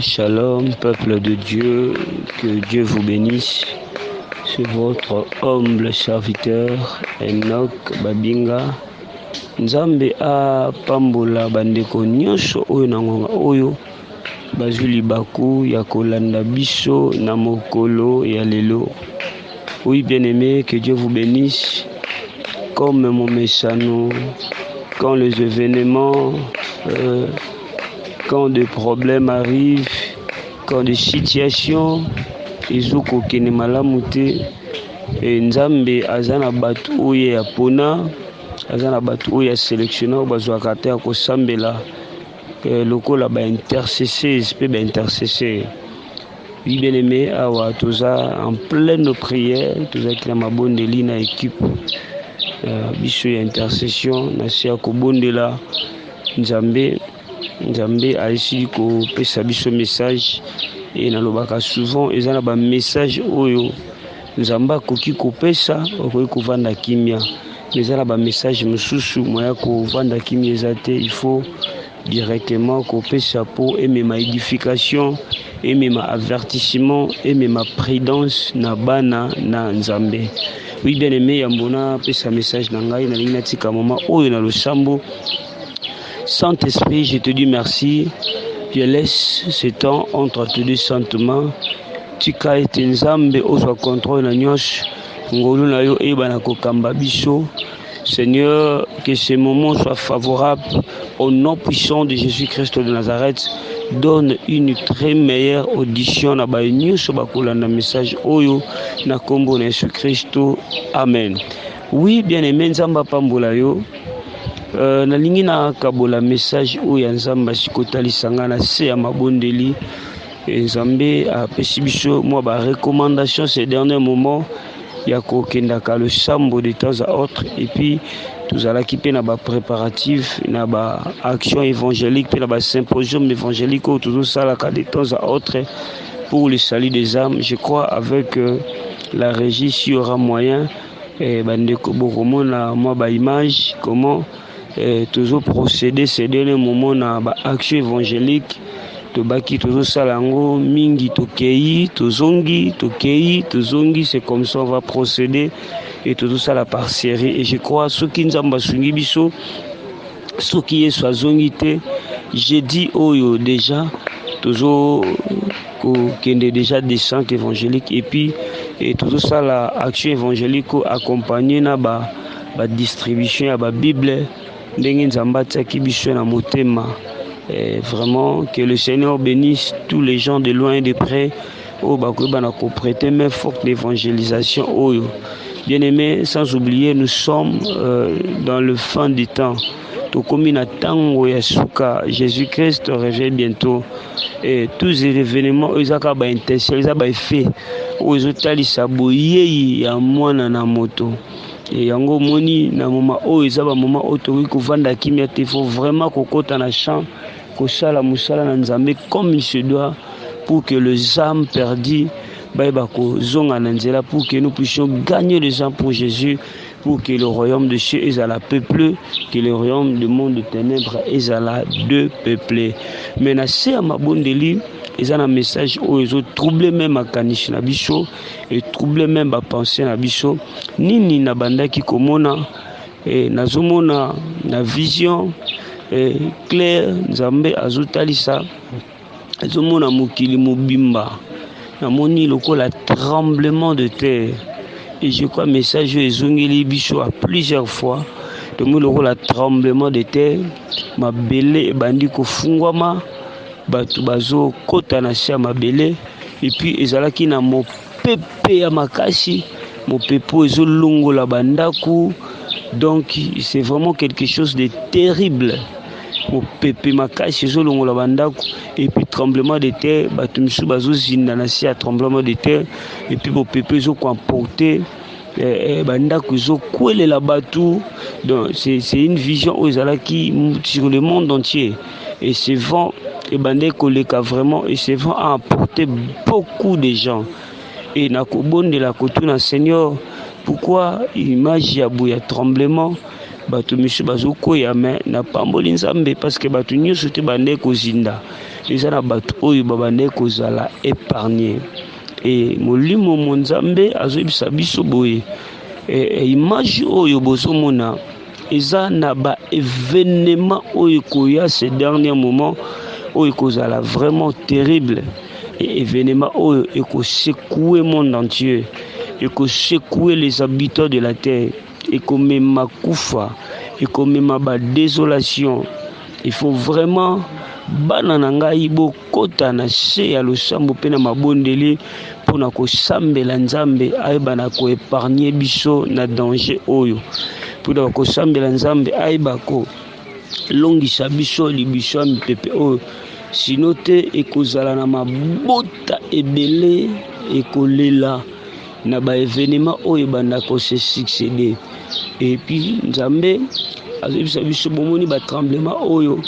Shalom, peuple de Dieu, que Dieu vous bénisse. C'est votre humble serviteur Enoch Babinga. Nzambe a pambola bandeko nyonso oyo na ngonga oyo bazuli baku ya kolanda biso na mokolo ya lelo. Oui, bien-aimé, que Dieu vous bénisse. Comme mon messano, quand les événements, quand des problèmes arrivent, quand des situations, izuko kene malamu te, Nzambe azana batu oyo ya pona, azana batu oyo ya sélectionneur bazwaka te akosambela lokola ba intercesseurs pe ba intercesseurs. Oui, bien-aimé, awa toza en pleine prière, toza kila mabondeli na équipe biso ya intercession na sia kobondela Nzambe aisi kopesa biso message et nalobaka souvent ezana ba message oyo Nzambe akoki kopesa okoki kovanda kimia, ezana ba message mosusu moya kovanda kimia ezate, il faut directement kopesa po emema édification, emema avertissement, emema prudence na bana na Nzambe. Oui, bien aimé, yambona pesa message na ngai na lingina tika mama oyo na losambo. Saint-Esprit, je te dis merci. Je laisse ce temps entre tes deux sentiments. Tika ete Nzambe ozwa contrôle na nyos ngolu na yo eba na kokamba biso. Seigneur, que ce moment soit favorable au nom puissant de Jésus-Christ de Nazareth. Donne une très meilleure audition na ba nyonso bakolanda message oyo na kombo na Jésus Christo. Amen. Oui, bien aimé, Nzamba pambola yo. Nalingi na kabola message oyo ya Nzamba sikotalisanga na se ya mabondeli. Nzambe apesi biso mwa ba recommandation ces derniers moments ya kokendaka le sambo de temps à autre, et puis tozalaki pe na ba préparatif na ba action évangélique pe na ba symposium évangélique oyo tozosalaka de temps à autre pour le salut des âmes. Je crois avec la régie s'il y aura moyen bandeko bokomona mwa ba image comment tozo procéder ces derniers moments na ba action évangélique. Tobaki tozosala yango mingi tokei tozongi c'est comme ça on va procéder et tozosala par série. Et je crois soki Nzamba sungi biso soki Yesu azongi te jeudi oyo déjà tozo kende déjà descente évangélique, et puis tozosala action évangélique accompagné na ba distribution ya ba Bible ndenge Nzamba tiaki biso na motema. Vraiment que le Seigneur bénisse tous les gens de loin et de près au bakoba na ko prêter main forte d'évangélisation oyo. Bien-aimés, sans oublier nous sommes dans le fin du temps. Tokomi na tango ya suka, Jésus-Christ revient bientôt. Et tous les événements ezaka ba intention, ezaka ba effet ozotalisa boyeyi ya mwana na moto. Et yango moni na moma oyo ezaba moma oto kovanda kimia te, faut vraiment kokota na champ kosala musala na Nzambe comme il se doit pour que les âmes perdues baibako zonga na nzela, pour que nous puissions gagner les âmes pour Jésus, pour que le royaume de cieux est à la peuple, que le royaume du monde de ténèbres est à la deux peuplés. Mais na se mabondeli ils ont un message où ils ont troublé même à kanish na biso et troublé même à penser na biso nini na bandaki komona et nazomona na vision claire nzambe azotalisa azomona mokili mobimba namoni lokola tremblement de terre et je crois message ezongeli biso à plusieurs fois tomoni lokola tremblement de terre mabele ebandi kofungwama bato bazokota na se ya mabele et puis ezalaki na mopepe ya makasi mopepe ezolongola bandako. Donc c'est vraiment quelque chose de terrible. Mopepe makasi ezolongola bandako et puis tremblement de terre bato misu bazozinda na se ya tremblement de terre et puis mopepe ezokomporte bandako ezokwelela bato. Donc c'est une vision oyo ezalaki sur le monde entier et ce vent ebandaki koleka vraiment et ce vent a emporté beaucoup de gens et nakobondela kotuna Seigneur pourquoi image ya boya tremblement bato misu bazokoya mais na pamboli nzambe parce que bato nyonso te bandaki kozinda eza na bato oyo babandaki kozala épargné et molimo mo nzambe azoyebisa biso boye image oyo bozomona eza na ba événement oyo koya ces derniers moments oyo kozala vraiment terrible et événement oyo ekosecouer monde entier ekosecouer les habitants de la terre ekomema kufa ekomema ba désolation. Il faut vraiment bana na ngai bokota na se ya losambo pe na mabondeli mpona kosambela nzambe ayeba na koépargne biso na danger oyo mpona kosambela nzambe ayeba kolongisa biso libiso ya mipepe oyo sino te ekozala na mabota ebele ekolela na ba événement oyo banda se succéder et puis nzambe azobisa biso bomoni ba tremblement oyo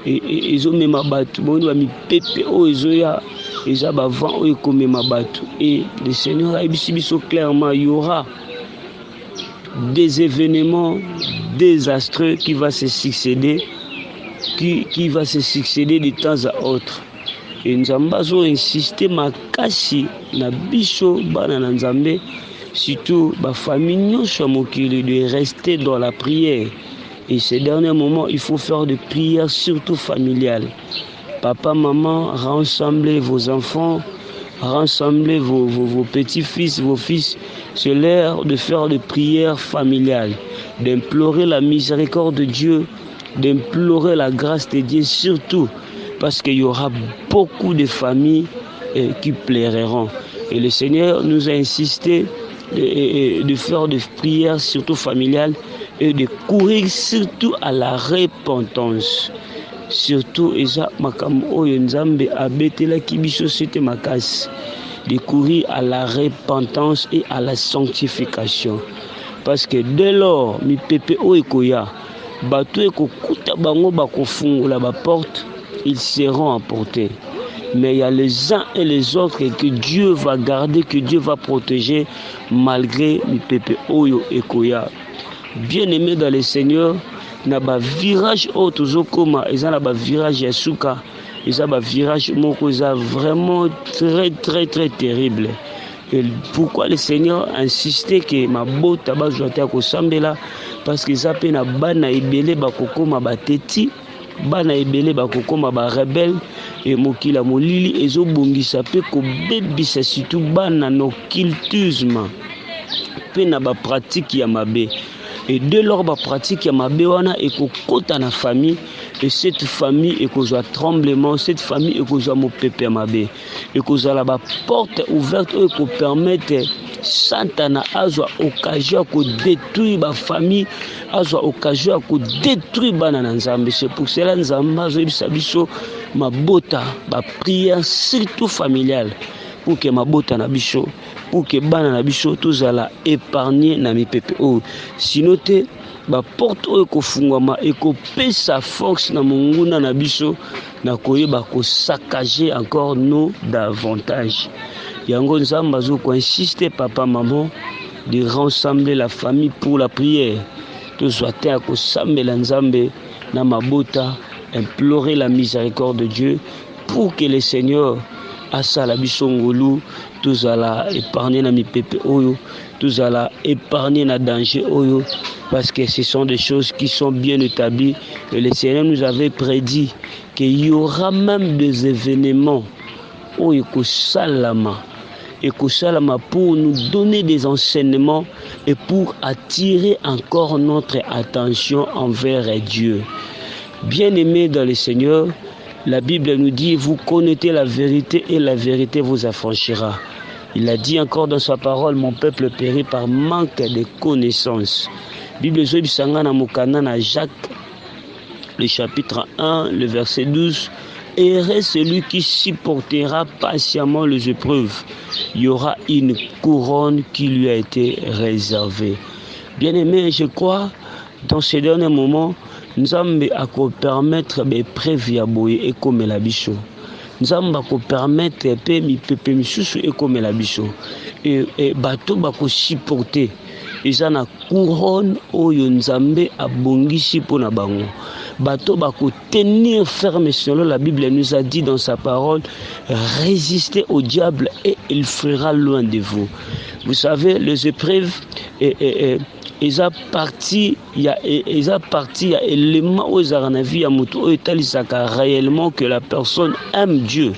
ezomema bato bomoni ba mipepe oyo ezoya eza ba vent oyo ekomema bato et le Seigneur ayebisi biso clairement il y aura des événements désastreux qui va se succéder qui va se succéder de temps à autre. Et nzambe azo insister makasi na biso bana na nzambe surtout ba famille nyonso ya mokili de rester dans la prière. Et ces derniers moments il faut faire des prières surtout familiales. Papa, maman, rassemblez vos enfants, rassemblez vos petits-fils, vos fils. C'est l'heure de faire des prières familiales, d'implorer la miséricorde de Dieu, d'implorer la grâce de Dieu surtout parce qu'il y aura beaucoup de familles qui plairont. Et le Seigneur nous a insisté de faire des prières surtout familiales et de courir surtout à la repentance. Surtout eza makambo oyo nzambe abetelaki biso sete makasi de courir à la repentance et à la sanctification parce que dès lors mipepe oyo koya bato ekokuta bango bakofungola ba porte ils seront emportés. Mais il y a les uns et les autres que Dieu va garder, que Dieu va protéger malgré mipepe oyo ekoya. Bien-aimé dans le Seigneur, na ba virage otozokoma eza na ba virage ya suka eza ba virage moko eza vraiment très terrible. Et pourquoi le Seigneur insistait que mabota bazwa te kosambela parce que eza pe na bana ebele bakokoma bateti bana ebele bakokoma ba rebelle et mokila molili ezobongisa pe kobebisa surtout bana no occultisme pe na ba pratique ya mabe. Et dès lors ba pratique ya mabe wana ekokota na famille et cette famille ekozwa tremblement, cette famille ekozwa mopepe ya mabe ekozala ba porte ouverte oyo ko permettre Satan azwa occasion ko détruire ba famille, azwa occasion ko détruire bana na nzambe. C'est pour cela nzambe azoyebisa biso mabota ba prière surtout familiale pour que mabota na biso pour que bana na biso tozala épargné na mipepe oyo sino te ba porte oyo kofungwama ekopesa force na monguna na biso na koyeba ko saccager encore nous davantage. Yango nzambe azoko insister papa maman de rassembler la famille pour la prière. Tozwa te akosambela nzambe na mabota, implorer la miséricorde de Dieu pour que le Seigneur asala biso ngolu tozala épargné na mipepe oyo, tozala épargné na danger oyo, parce que ce sont des choses qui sont bien établies et le Seigneur nous avait prédit qu'il y aura même des événements oyo kosalama et kosalama pour nous donner des enseignements et pour attirer encore notre attention envers Dieu. Bien-aimés dans le Seigneur, la Bible nous dit, vous connaissez la vérité et la vérité vous affranchira. Il a dit encore dans sa parole, mon peuple périt par manque de connaissances. Bible zobi sangana mukana na Jacques, le chapitre 1, le verset 12. Heureux celui qui supportera patiemment les épreuves. Il y aura une couronne qui lui a été réservée. Bien-aimé, je crois, dans ces derniers moments, nous avons à permettre des preuves et comme la bicho. Nous avons à permettre de mi pepe misusu et comme la bicho. Et bateau bako supporter. Ils ont une couronne oyo nzambe abongisi pona bango. Bateau bako tenir ferme selon la Bible nous a dit dans sa parole, résistez au diable et il fera loin de vous. Vous savez, les épreuves ils ont parti, il y a élément aux arnavis à moto etalisaka réellement que la personne aime Dieu,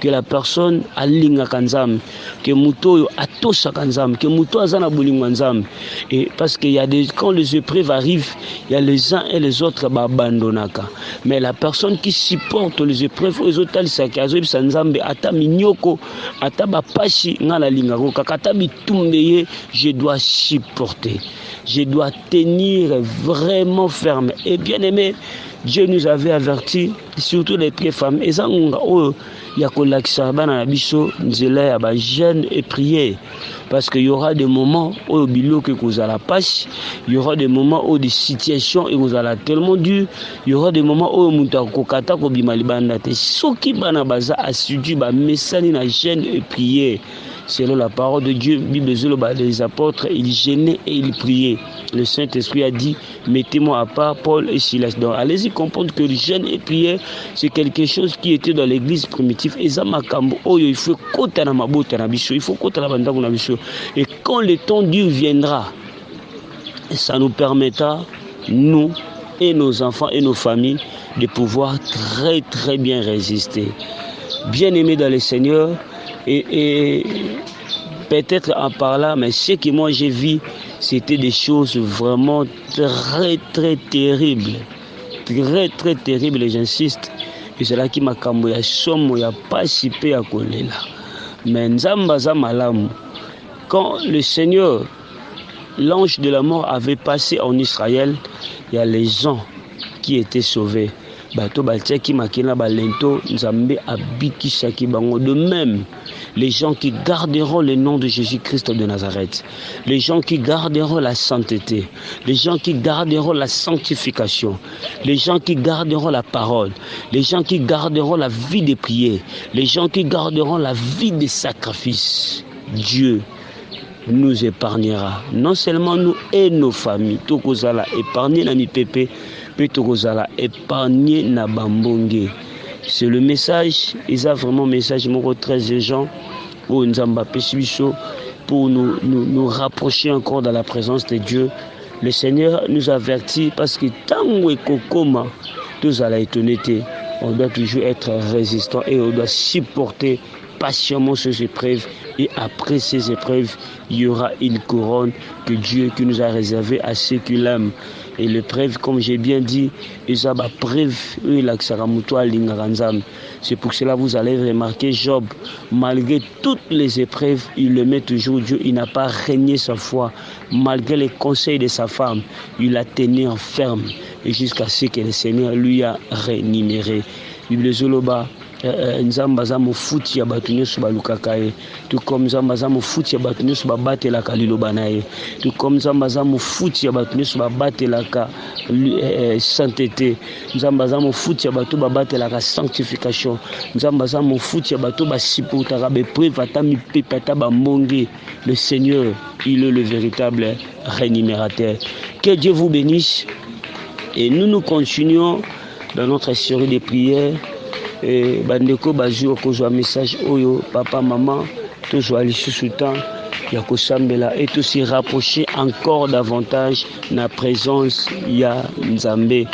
que la personne alinga kanzam, que moto atosa kanzam, que moto azana bolingo kanzam. Et parce qu'il y a des quand les épreuves arrivent, il y a les uns et les autres abandonnaka. Mais la personne qui supporte les épreuves aux otalisaka azobi sanzambe ata minyoko ata bapashi ngala linga ko kakata bitumbeye, je dois supporter. Je dois tenir vraiment ferme. Et bien aimé, Dieu nous avait averti, surtout les très femmes. Et ça, il y a jeûne et prier. Parce qu'il y aura des moments où il y aura des moments où des situations et vous allez tellement dur. Il y aura des moments où vous allez ceux qui sont assidus à jeûne et prier. Selon la parole de Dieu, Bible les apôtres, ils gênaient et ils priaient. Le Saint-Esprit a dit, mettez-moi à part Paul et Silas. Donc allez-y comprendre que le jeûne et prière, c'est quelque chose qui était dans l'église primitive. Et il faut et quand le temps dur viendra, ça nous permettra, nous et nos enfants et nos familles, de pouvoir très très bien résister. Bien-aimés dans le Seigneur, et peut-être en parlant, mais ce que moi j'ai vu, c'était des choses vraiment très très terribles. Très très terribles, et j'insiste. Et c'est là qui m'a camboyé, il n'y a pas si peu à coller là. Mais Nzambaza Malam, quand le Seigneur, l'ange de la mort avait passé en Israël, il y a les gens qui étaient sauvés. De même, les gens qui garderont le nom de Jésus-Christ de Nazareth, les gens qui garderont la sainteté, les gens qui garderont la sanctification, les gens qui garderont la parole, les gens qui garderont la vie de prière, les gens qui garderont la vie de sacrifice, Dieu nous épargnera. Non seulement nous et nos familles, tout kozala épargné na mi pépé, puis tout kozala épargné na bambonge. C'est le message, ils ont vraiment message très urgent pour nous rapprocher encore dans la présence de Dieu. Le Seigneur nous avertit parce que tant que kokoma, tous à la étonnité, on doit toujours être résistant et on doit supporter patiemment ces épreuves. Et après ces épreuves, il y aura une couronne que Dieu qui nous a réservée à ceux qui l'aiment. Et l'épreuve, comme j'ai bien dit, c'est pour cela que vous allez remarquer Job, malgré toutes les épreuves, il le met toujours Dieu, il n'a pas régné sa foi. Malgré les conseils de sa femme, il a tenu ferme et jusqu'à ce que le Seigneur lui a rémunéré. Bible Zoloba, Nzambaza mofuti ya batu nyonso balukaka ye, tout comme Nzambaza mofuti ya batu nyonso babatelaka liloba na ye, tout comme Nzambaza mofuti ya batu nyonso babatelaka sainteté, Nzambaza mofuti ya batu babatelaka sanctification, Nzambaza mofuti ya batu basipotaka bepreuve ata mipepe ata bambonge. Le Seigneur, il est le véritable rémunérateur. Que Dieu vous bénisse et nous continuons dans notre série de prières. bandeko bazwi kozwa message oyo papa maman tozwa lisusu temps ya kosambela et aussi rapprocher encore davantage na présence ya Nzambe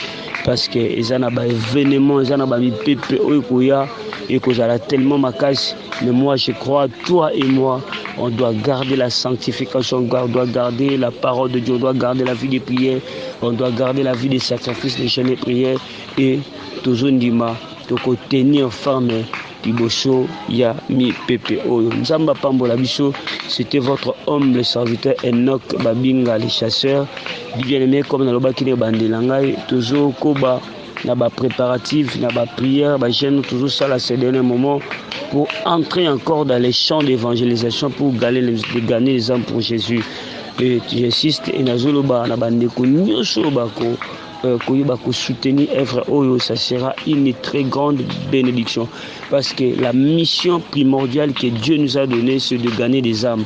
parce que ezana ba événement ezana ba mipepe oyo koya et kozala tellement makasi. Mais moi je crois, toi et moi, on doit garder la sanctification, on doit garder la parole de Dieu, on doit garder la vie de prière, on doit garder la vie des sacrifices, des chaînes de prière et toujours ndima toko tenir ferme liboso ya mi pepe oyo. Nzamba pambola biso, c'était votre humble serviteur Enoch Babinga les chasseurs. Bien-aimé comme na loba kine bandelangai toujours koba na ba préparatifs, na ba prière, ba jeune toujours ça là ces derniers moments pour entrer encore dans les champs d'évangélisation pour gagner les âmes pour Jésus. Et j'insiste et nazoloba na bandeko nyoso bako koyeba ko soutenir œuvre oyo, ça sera une très grande bénédiction parce que la mission primordiale que Dieu nous a donnée c'est de gagner des âmes,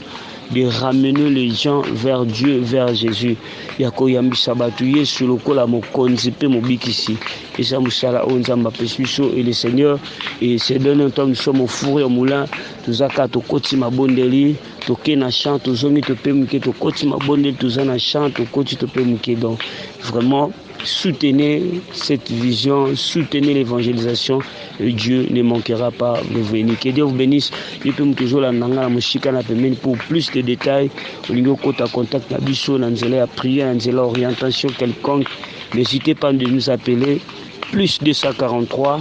de ramener les gens vers Dieu, vers Jésus. Yako yambisa batu yesu lokola mokonzi pe mobikisi. Et ça musala onzamba pesuso et le Seigneur et c'est donné un temps nous sommes au four et au moulin tuzaka to koti mabondeli to kena chant to zongi to pe muke to koti mabondeli tuzana chant to koti to pe muke. Donc vraiment soutenez cette vision, soutenez l'évangélisation et Dieu ne manquera pas de venir. Que Dieu vous bénisse. Et puis toujours la nanga mushika na pemeni pour plus de détails. Au niveau kota contact na biso na nzela ya prière, na nzela orientation quelconque. N'hésitez pas de nous appeler plus 243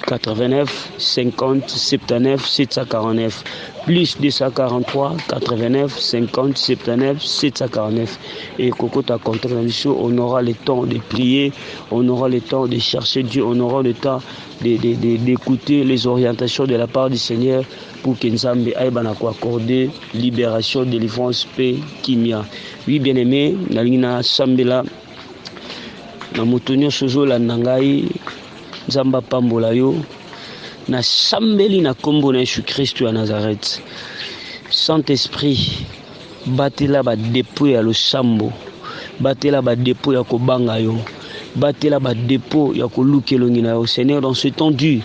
89 50 79 749 plus 243 89 50 79 749 et Kokota contact on aura le temps de prier, on aura le temps de chercher Dieu, on aura le temps d'écouter les orientations de la part du Seigneur pour que Nzambe aibana ko accorder libération, délivrance, paix, kimia. Oui bien-aimé, nalina sambela na motonyo sozo la nangai Nzamba pambola yo na sambeli na kombo na Yesu Kristo ya Nazareth. Saint-Esprit batela ba dépôt ya losambo, batela ba dépôt ya kobanga yo, batela ba dépôt ya kolukelongi na yo. Seigneur, dans ce temps dur,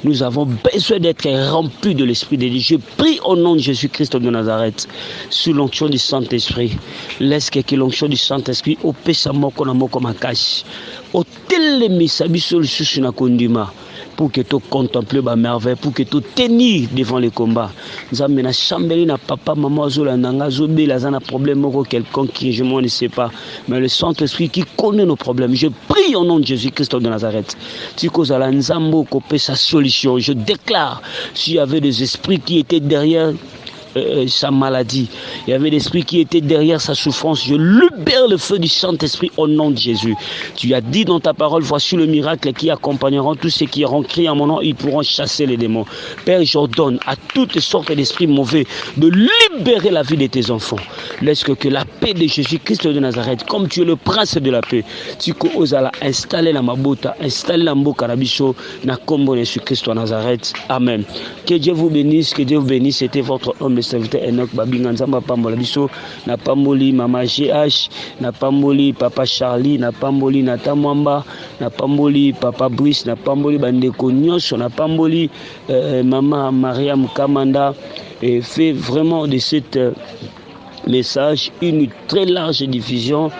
nous avons besoin d'être remplis de l'Esprit de Dieu. Je prie au nom de Jésus-Christ de Nazareth, sous l'onction du Saint-Esprit. Laisse que l'onction du Saint-Esprit opesa moko na moko makashi. O telemisa biso lisusu na kondima. Pour que tu contemples ma merveille, pour que tu tenir devant le combat. Nous avons na chambeli na papa, maman, zola nanga, zobe, la zana problème, quelconque qui je ne sais pas. Mais le Saint-Esprit qui connaît nos problèmes. Je prie au nom de Jésus-Christ de Nazareth. Si cause à la nzambo, copé sa solution, je déclare, s'il y avait des esprits qui étaient derrière sa maladie, il y avait l'esprit qui était derrière sa souffrance, je libère le feu du Saint-Esprit au nom de Jésus. Tu as dit dans ta parole, voici le miracle qui accompagneront tous ceux qui auront crié en mon nom, ils pourront chasser les démons. Père, j'ordonne à toutes sortes d'esprits mauvais de libérer la vie de tes enfants. Laisse que la paix de Jésus-Christ de Nazareth, comme tu es le prince de la paix, tu oses installer la mabota, installer la mboka na biso na kombo Jésus-Christ de Nazareth. Amen. Que Dieu vous bénisse, que Dieu vous bénisse. C'était votre homme le serviteur Enoch Babinga Nzamba pambola biso na pamboli mama GH, na pamboli papa Charlie, na pamboli Nata Mwamba, na pamboli papa Brice, na pamboli bandeko nyonso, na pamboli maman Mariam Kamanda, et fait vraiment de cette message une très large diffusion.